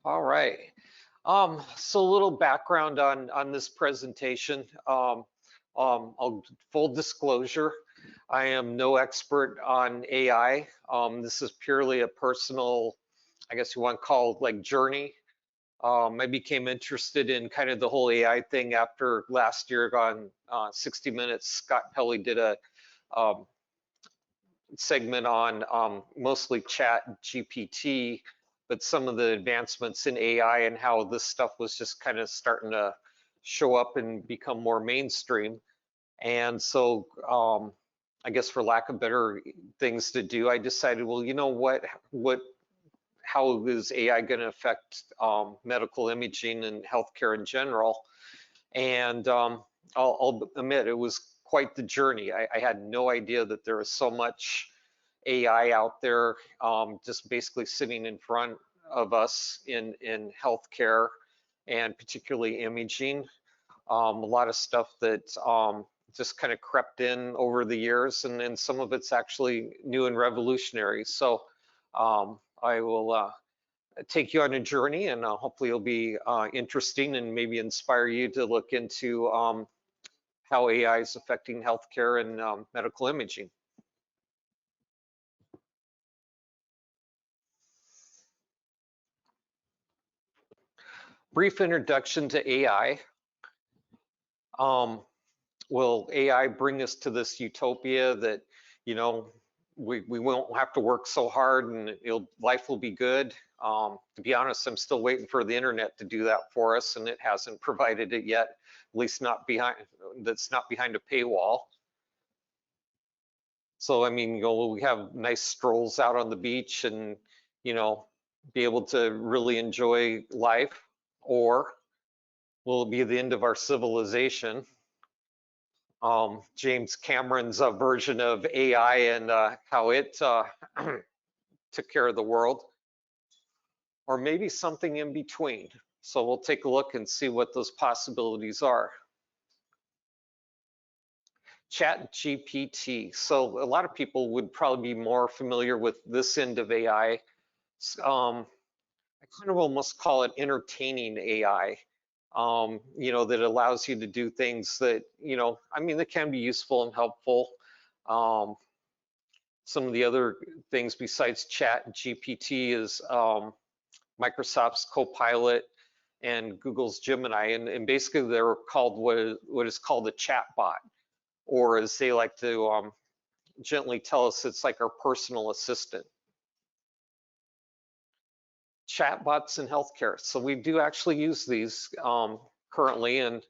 All right. So a little background on this presentation. Full disclosure, I am no expert on AI. This is purely a personal, I guess you want to call it like journey. I became interested in kind of the whole AI thing after last year on 60 Minutes. Scott Pelley did a um, segment on mostly chat GPT, but some of the advancements in AI and how this stuff was just kind of starting to show up and become more mainstream. And so I guess for lack of better things to do, I decided, well, you know how is AI going to affect medical imaging and healthcare in general? And I'll admit it was quite the journey. I had no idea that there was so much AI out there, just basically sitting in front of us in healthcare and particularly imaging. A lot of stuff that just kind of crept in over the years, and then some of it's actually new and revolutionary. So I will take you on a journey, and hopefully it'll be interesting and maybe inspire you to look into how AI is affecting healthcare and medical imaging. Brief introduction to AI. Will AI bring us to this utopia that, you know, we won't have to work so hard and life will be good? To be honest, I'm still waiting for the internet to do that for us, and it hasn't provided it yet, at least that's not behind a paywall. So, I mean, we have nice strolls out on the beach and, be able to really enjoy life, or will it be the end of our civilization? James Cameron's version of AI and how it took care of the world, or maybe something in between. So we'll take a look and see what those possibilities are. Chat GPT. So a lot of people would probably be more familiar with this end of AI. I kind of almost call it entertaining AI. That allows you to do things that, that can be useful and helpful. Some of the other things besides Chat GPT is Microsoft's Copilot and Google's Gemini, and basically they're called what is called a chatbot, or as they like to gently tell us, it's like our personal assistant. Chatbots in healthcare. So we do actually use these currently, and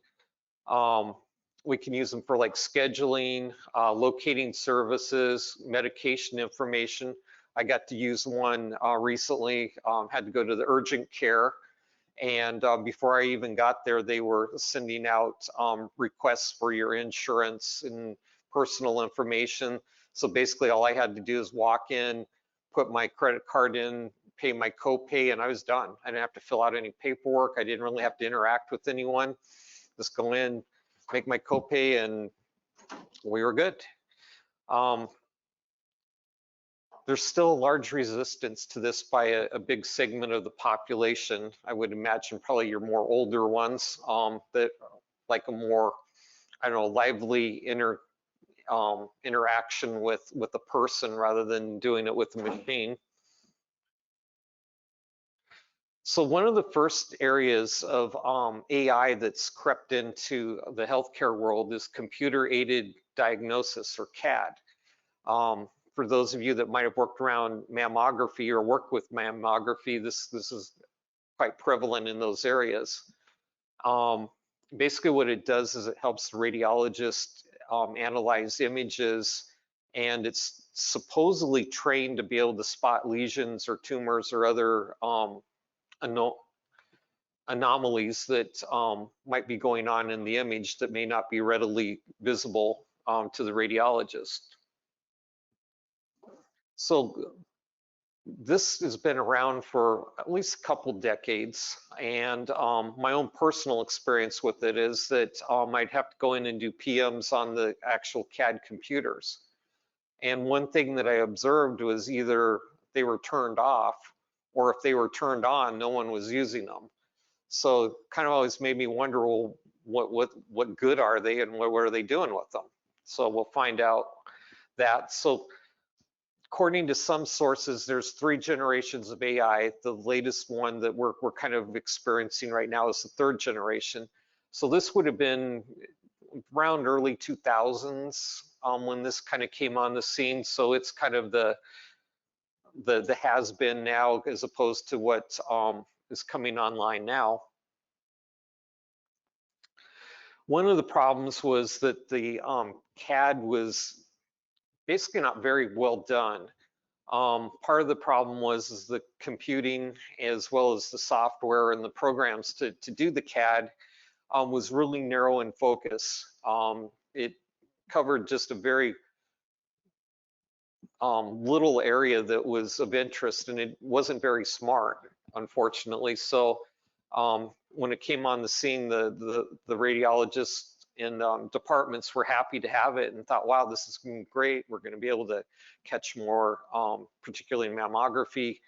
we can use them for like scheduling, locating services, medication information. I got to use one recently, had to go to the urgent care, and before I even got there, they were sending out requests for your insurance and personal information. So basically all I had to do is walk in, put my credit card in, pay my copay, and I was done. I didn't have to fill out any paperwork. I didn't really have to interact with anyone. Just go in, make my copay, and we were good. There's still a large resistance to this by a big segment of the population. I would imagine probably your more older ones that like a more, I don't know, lively interaction with a person rather than doing it with a machine. So one of the first areas of AI that's crept into the healthcare world is computer-aided diagnosis, or CAD. For those of you that might have worked around mammography or worked with mammography, this is quite prevalent in those areas. Basically what it does is it helps the radiologist analyze images, and it's supposedly trained to be able to spot lesions or tumors or other anomalies that might be going on in the image that may not be readily visible to the radiologist. So this has been around for at least a couple decades, and my own personal experience with it is that I'd have to go in and do PMs on the actual CAD computers. And one thing that I observed was either they were turned off, or if they were turned on, no one was using them. So kind of always made me wonder, well, what good are they and what are they doing with them? So we'll find out that. So according to some sources, there's 3 generations of AI. The latest one that we're kind of experiencing right now is the 3rd generation. So this would have been around early 2000s when this kind of came on the scene. So it's kind of the has been now as opposed to what is coming online now. One of the problems was that the CAD was basically not very well done. Part of the problem was the computing as well as the software and the programs to do the CAD was really narrow in focus. It covered just a very little area that was of interest, and it wasn't very smart, unfortunately. So when it came on the scene, the radiologists and departments were happy to have it and thought, wow, this is great. We're going to be able to catch more, particularly in mammography,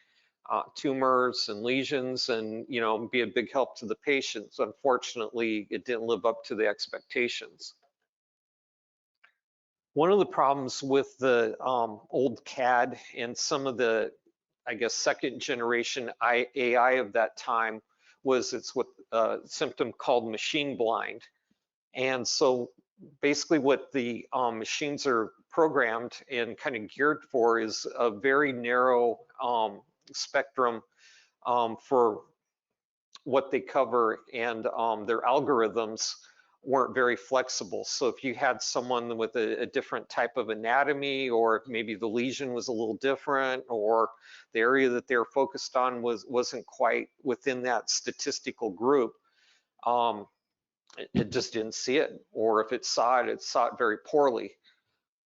tumors and lesions, and be a big help to the patients. Unfortunately, it didn't live up to the expectations. One of the problems with the old CAD and some of the, I guess, 2nd generation AI of that time was it's what a symptom called machine blind. And so basically what the machines are programmed and kind of geared for is a very narrow spectrum for what they cover, and their algorithms weren't very flexible. So if you had someone with a different type of anatomy, or maybe the lesion was a little different, or the area that they were focused on wasn't quite within that statistical group, it just didn't see it, or if it saw it very poorly.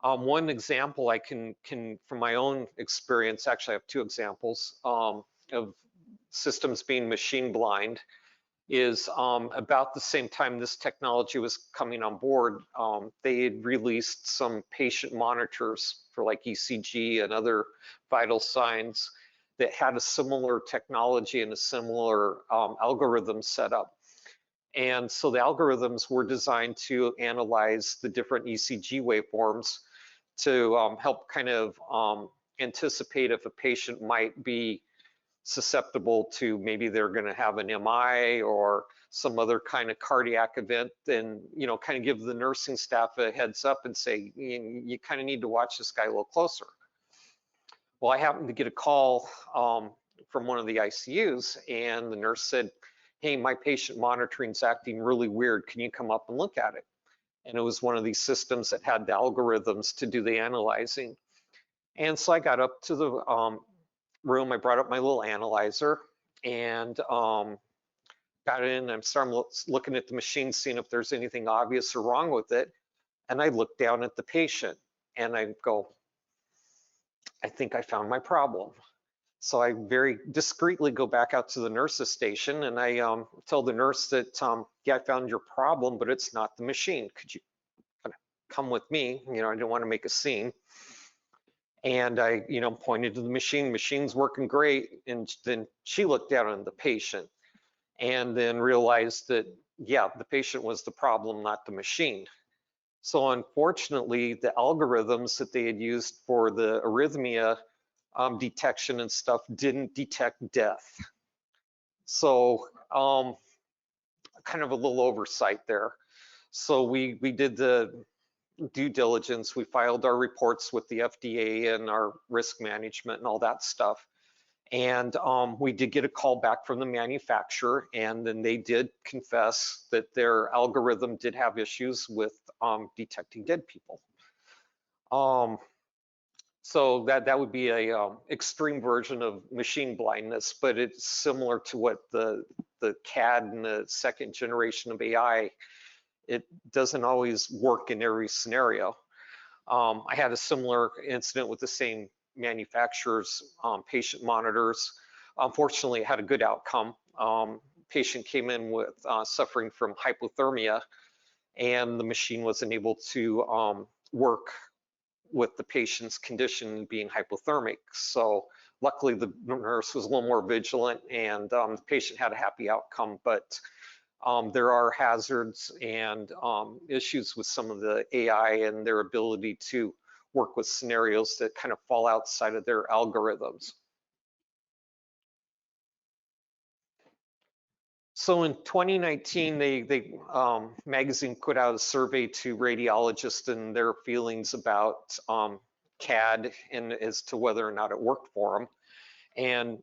One example I can from my own experience, actually I have 2 examples of systems being machine blind, is about the same time this technology was coming on board, they had released some patient monitors for like ECG and other vital signs that had a similar technology and a similar algorithm set up. And so the algorithms were designed to analyze the different ECG waveforms to help kind of anticipate if a patient might be susceptible to, maybe they're going to have an MI or some other kind of cardiac event, and kind of give the nursing staff a heads up and say, you kind of need to watch this guy a little closer. Well, I happened to get a call from one of the ICUs, and the nurse said, hey, my patient monitoring is acting really weird. Can you come up and look at it? And it was one of these systems that had the algorithms to do the analyzing. And so I got up to the room, I brought up my little analyzer, and got in, I'm starting looking at the machine, seeing if there's anything obvious or wrong with it. And I look down at the patient and I go, I think I found my problem. So I very discreetly go back out to the nurse's station, and I tell the nurse that, yeah, I found your problem, but it's not the machine. Could you kind of come with me? I didn't want to make a scene. And I, pointed to the machine. Machine's working great. And then she looked down on the patient and then realized that, yeah, the patient was the problem, not the machine. So unfortunately, the algorithms that they had used for the arrhythmia detection and stuff didn't detect death. So kind of a little oversight there. So we did the due diligence. We filed our reports with the FDA and our risk management and all that stuff. And we did get a call back from the manufacturer, and then they did confess that their algorithm did have issues with detecting dead people. So that would be a extreme version of machine blindness, but it's similar to what the CAD and the 2nd generation of AI. It doesn't always work in every scenario. I had a similar incident with the same manufacturer's patient monitors. Unfortunately, it had a good outcome. Patient came in with suffering from hypothermia, and the machine wasn't able to work with the patient's condition being hypothermic. So luckily the nurse was a little more vigilant, and the patient had a happy outcome, but there are hazards and issues with some of the AI and their ability to work with scenarios that kind of fall outside of their algorithms. So in 2019, magazine put out a survey to radiologists and their feelings about CAD and as to whether or not it worked for them. And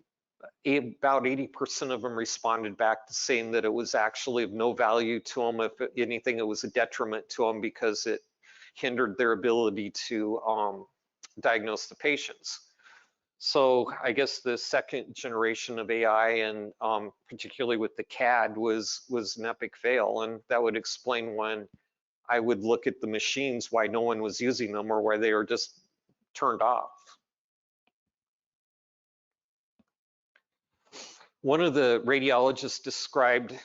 about 80% of them responded back to saying that it was actually of no value to them. If anything, it was a detriment to them because it hindered their ability to diagnose the patients. So I guess the second generation of AI, and particularly with the CAD, was an epic fail, and that would explain when I would look at the machines why no one was using them or why they were just turned off. One of the radiologists described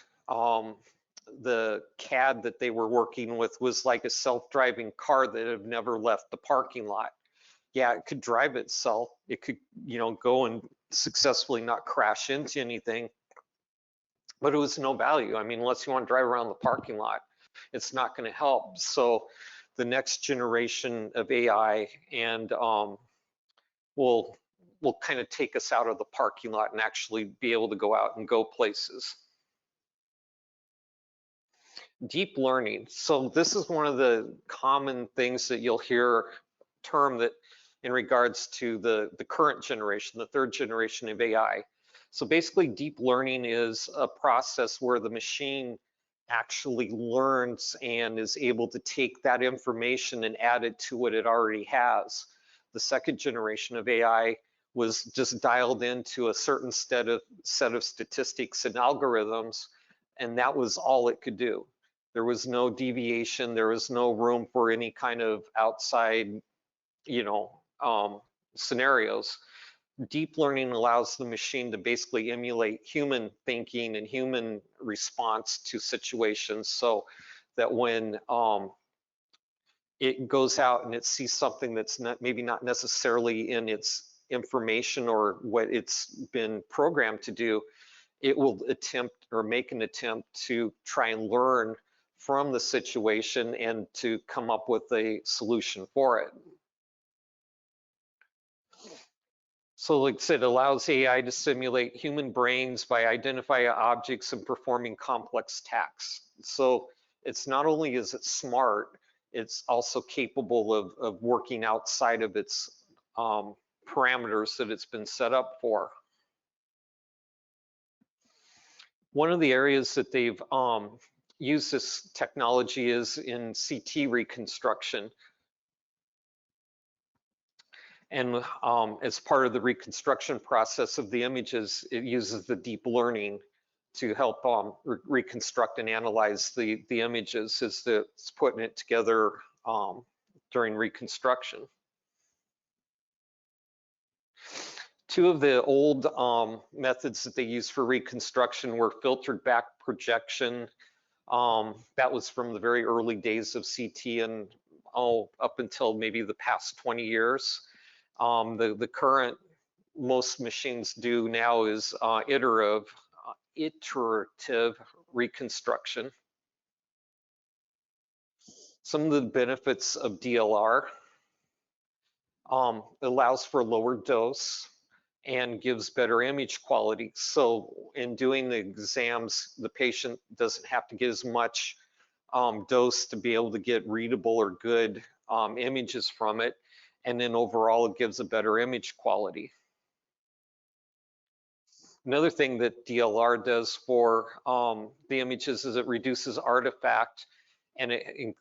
the CAD that they were working with was like a self-driving car that had never left the parking lot. Yeah, it could drive itself. It could, go and successfully not crash into anything, but it was no value. I mean, unless you want to drive around the parking lot, it's not going to help. So the next generation of AI and will kind of take us out of the parking lot and actually be able to go out and go places. Deep learning. So this is one of the common things that you'll hear term that in regards to the current generation, the third generation of AI. So basically deep learning is a process where the machine actually learns and is able to take that information and add it to what it already has. The second generation of AI was just dialed into a certain set of statistics and algorithms, and that was all it could do. There was no deviation, there was no room for any kind of outside, scenarios. Deep learning allows the machine to basically emulate human thinking and human response to situations, so that when it goes out and it sees something that's maybe not necessarily in its information or what it's been programmed to do, it will attempt or make an attempt to try and learn from the situation and to come up with a solution for it. So like I said, it allows AI to simulate human brains by identifying objects and performing complex tasks. So it's not only is it smart, it's also capable of working outside of its parameters that it's been set up for. One of the areas that they've used this technology is in CT reconstruction. And as part of the reconstruction process of the images, it uses the deep learning to help reconstruct and analyze the images as it's putting it together during reconstruction. Two of the old methods that they used for reconstruction were filtered back projection. That was from the very early days of CT and up until maybe the past 20 years. The current most machines do now is iterative reconstruction. Some of the benefits of DLR allows for lower dose and gives better image quality. So in doing the exams, the patient doesn't have to get as much dose to be able to get readable or good images from it. And then overall, it gives a better image quality. Another thing that DLR does for the images is it reduces artifact and it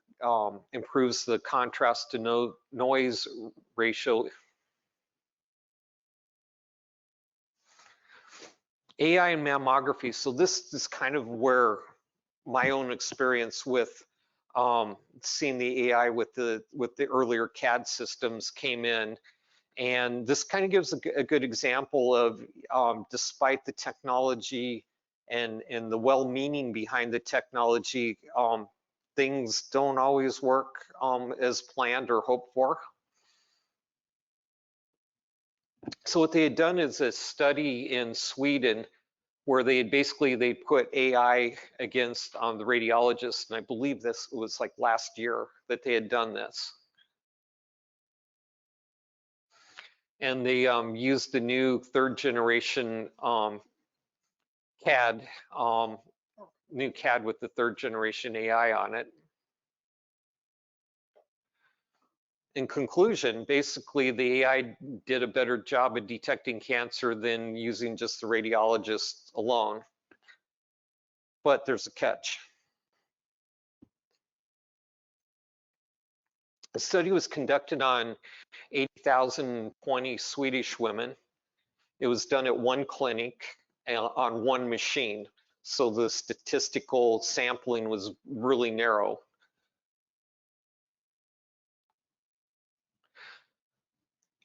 improves the contrast to noise ratio. AI and mammography. So this is kind of where my own experience with seeing the AI with the earlier CAD systems came in. And this kind of gives a good example of despite the technology and the well-meaning behind the technology, things don't always work as planned or hoped for. So what they had done is a study in Sweden where they put AI against the radiologists, and I believe this was like last year that they had done this. And they used the new third generation CAD, new CAD with the third generation AI on it. In conclusion, basically the AI did a better job of detecting cancer than using just the radiologist alone. But there's a catch. The study was conducted on 80,020 Swedish women. It was done at one clinic on one machine. So the statistical sampling was really narrow.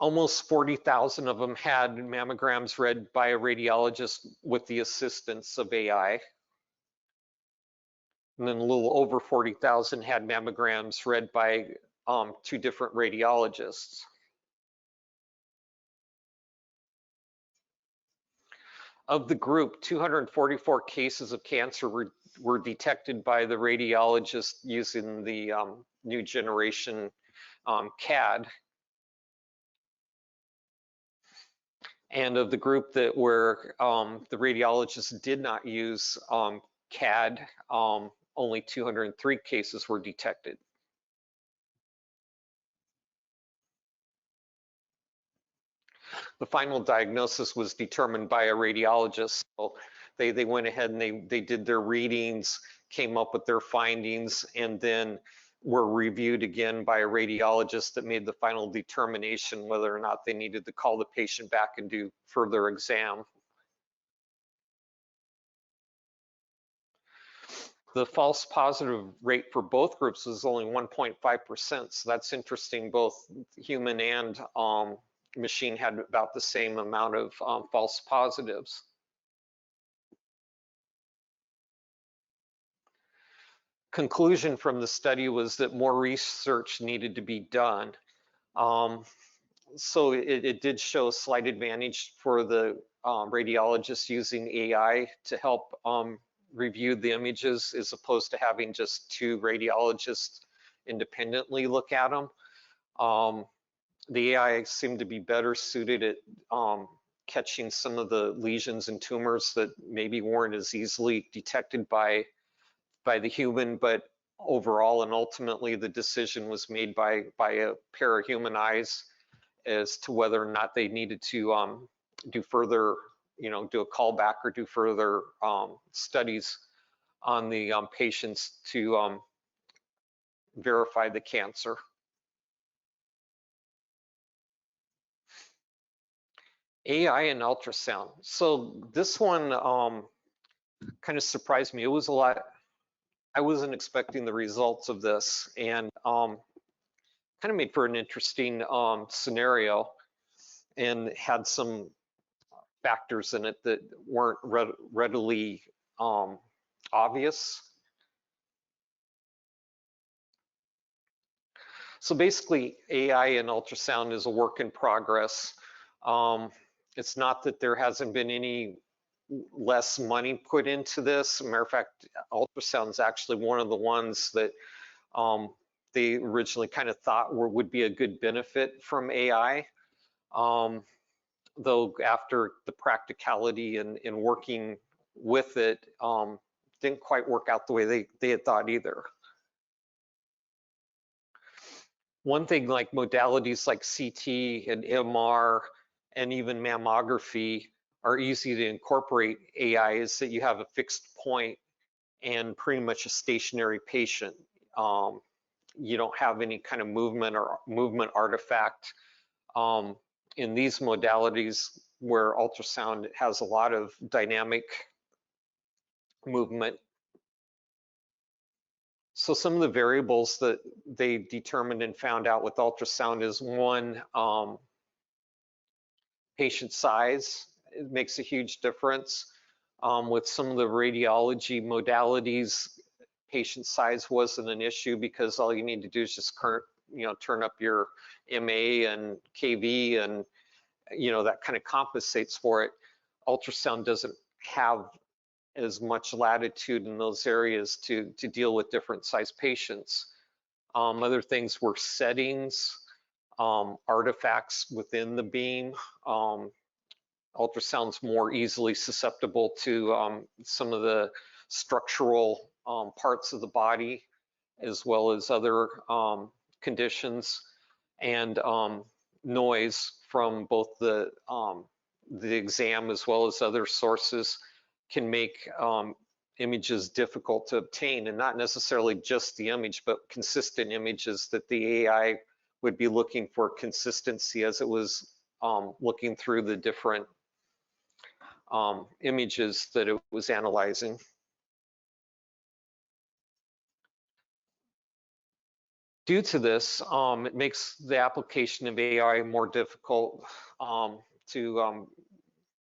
Almost 40,000 of them had mammograms read by a radiologist with the assistance of AI. And then a little over 40,000 had mammograms read by 2 different radiologists. Of the group, 244 cases of cancer were detected by the radiologist using the new generation CAD. And of the group that where the radiologists did not use CAD, only 203 cases were detected. The final diagnosis was determined by a radiologist. So they went ahead and they did their readings, came up with their findings, and then were reviewed again by a radiologist that made the final determination whether or not they needed to call the patient back and do further exam. The false positive rate for both groups was only 1.5%, so that's interesting. Both human and machine had about the same amount of false positives. Conclusion from the study was that more research needed to be done. So it did show a slight advantage for the radiologists using AI to help review the images as opposed to having just 2 radiologists independently look at them. The AI seemed to be better suited at catching some of the lesions and tumors that maybe weren't as easily detected by the human, but overall and ultimately the decision was made by a pair of human eyes as to whether or not they needed to do further, do a callback or do further studies on the patients to verify the cancer. AI and ultrasound. So this one kind of surprised me. It was a lot. I wasn't expecting the results of this, and kind of made for an interesting scenario, and had some factors in it that weren't readily obvious. So basically, AI and ultrasound is a work in progress. It's not that there hasn't been any less money put into this. Matter of fact, ultrasound is actually one of the ones that they originally kind of thought would be a good benefit from AI. Though after the practicality and working with it, didn't quite work out the way they had thought either. One thing like modalities like CT and MR and even mammography are easy to incorporate AI is that you have a fixed point and pretty much a stationary patient. You don't have any kind of movement or movement artifact in these modalities where ultrasound has a lot of dynamic movement. So some of the variables that they determined and found out with ultrasound is one, patient size. It makes a huge difference. With some of the radiology modalities, patient size wasn't an issue because all you need to do is just turn up your MA and KV and that kind of compensates for it. Ultrasound doesn't have as much latitude in those areas to deal with different size patients. Other things were settings, artifacts within the beam. Ultrasound's more easily susceptible to some of the structural parts of the body, as well as other conditions, and noise from both the exam as well as other sources can make images difficult to obtain, and not necessarily just the image, but consistent images that the AI would be looking for consistency as it was looking through the different images that it was analyzing. Due to this, it makes the application of AI more difficult to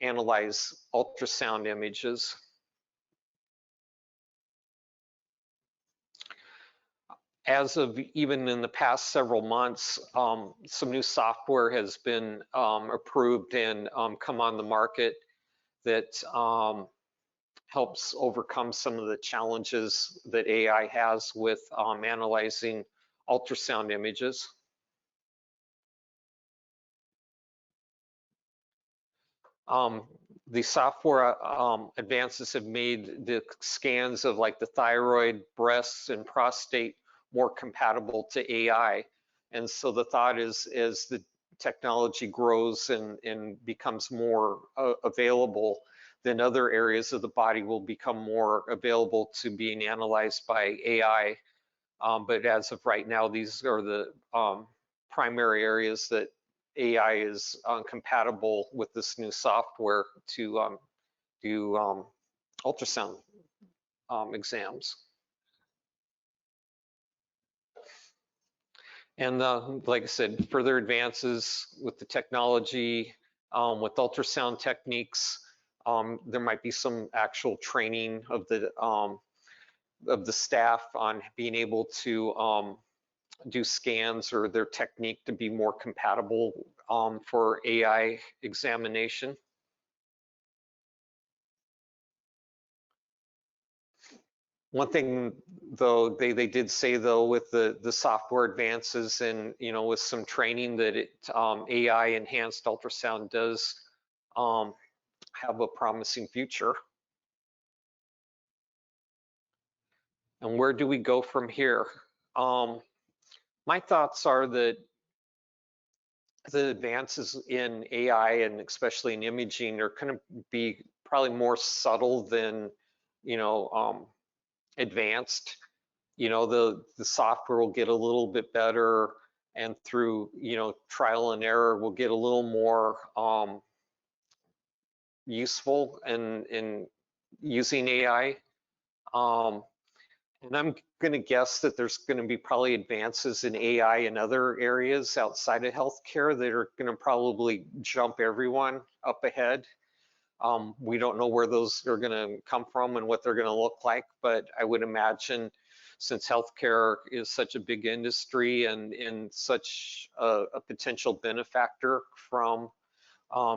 analyze ultrasound images. As of even in the past several months, some new software has been approved and come on the market that helps overcome some of the challenges that AI has with analyzing ultrasound images. The software advances have made the scans of like the thyroid, breasts, and prostate more compatible to AI. And so the thought is, as the technology grows and becomes more available, then other areas of the body will become more available to being analyzed by AI. But as of right now, these are the primary areas that AI is compatible with this new software to do ultrasound exams. And like I said, further advances with the technology, with ultrasound techniques, there might be some actual training of the staff on being able to do scans or their technique to be more compatible for AI examination. One thing though, they did say though, with the software advances and with some training, that AI enhanced ultrasound does have a promising future. And where do we go from here? My thoughts are that the advances in AI and especially in imaging are going to be probably more subtle than advanced. The software will get a little bit better, and through trial and error will get a little more useful in using AI. And I'm going to guess that there's going to be probably advances in AI in other areas outside of healthcare that are going to probably jump everyone up ahead. We don't know where those are going to come from and what they're going to look like, but I would imagine, since healthcare is such a big industry and such a potential benefactor from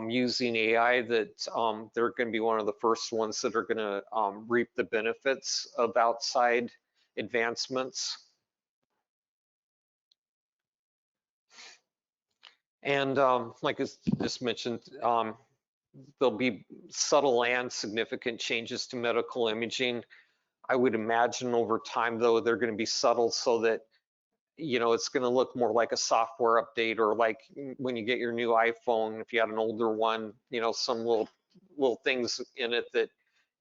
using AI, that they're going to be one of the first ones that are going to reap the benefits of outside advancements. And like I just mentioned, there'll be subtle and significant changes to medical imaging. I would imagine over time, though, they're going to be subtle so that it's going to look more like a software update, or like when you get your new iPhone, if you had an older one, some little things in it that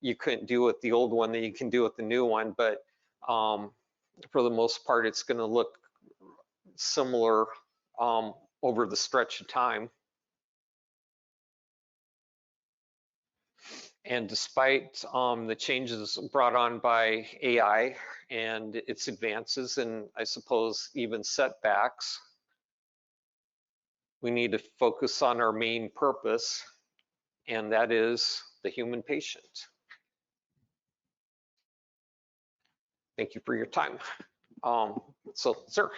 you couldn't do with the old one that you can do with the new one. But for the most part, it's going to look similar over the stretch of time. And despite the changes brought on by AI and its advances, and I suppose even setbacks, we need to focus on our main purpose, and that is the human patient. Thank you for your time. So, sir.